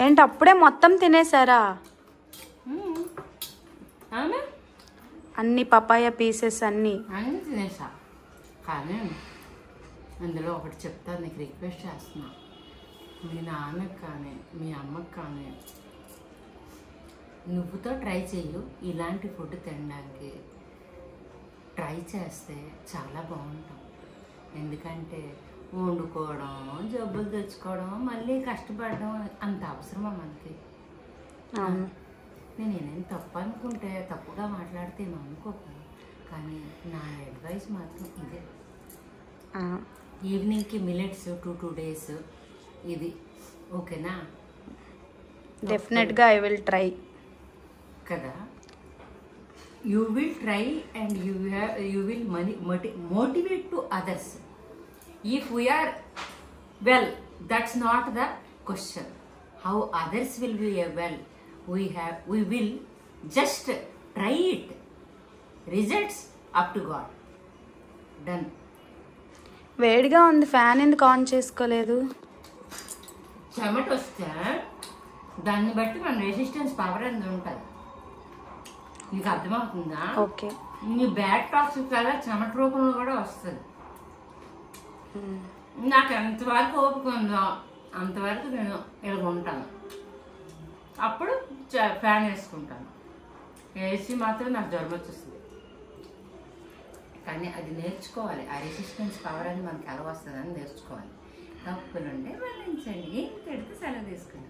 ఏంటి అప్పుడే మొత్తం తినేసారా? అన్ని పపాయ పీసెస్ అన్నీ తినేసా. కానీ అందులో ఒకటి చెప్తాను, నీకు రిక్వెస్ట్ చేస్తున్నా. మీ నాన్నకు కానీ మీ అమ్మకు కానీ నువ్వుతో ట్రై చెయ్యు. ఇలాంటి ఫుడ్ తినడానికి ట్రై చేస్తే చాలా బాగుంటాం. ఎందుకంటే వండుకోవడం, జబ్బులు తెచ్చుకోవడం, మళ్ళీ కష్టపడడం అంత అవసరమా మనకి? నేనేం తప్పు అనుకుంటే, తప్పుగా మాట్లాడితే అనుకోకు. కానీ నా అడ్వైస్ మాత్రం ఇదే. ఈవినింగ్కి మిల్లెట్స్ 2 days ఇది ఓకేనా? డెఫినెట్గా ఐ విల్ ట్రై కదా. You will try and you will motivate to others. If we are well, that's not the question. How others will be well, we will just try it. Results up to God. Done. వేడిగా ఉంది, fan ఎందుకు on చేసుకోలేదు? చెమట వస్తే దాన్ని బట్టి మన resistance power ఎంత ఉంటుంది, నీకు అర్థమవుతుందా? ఓకే. నీ బ్యాడ్ టాక్సిక్ కదా చెమట రూపంలో కూడా వస్తుంది. నాకు ఎంతవరకు ఓపిక ఉందో అంతవరకు నేను ఇలా ఉంటాను. అప్పుడు ఫ్యాన్ వేసుకుంటాను. ఏసీ మాత్రం నాకు జ్వరం వచ్చేస్తుంది. కానీ అది నేర్చుకోవాలి. ఆ రెసిస్టెన్స్ పవర్ అని మనకి ఎలా వస్తుందని నేర్చుకోవాలి. తప్పులుంటే మళ్ళించండి, ఏం తిడితే సెలవు తీసుకుంటాం.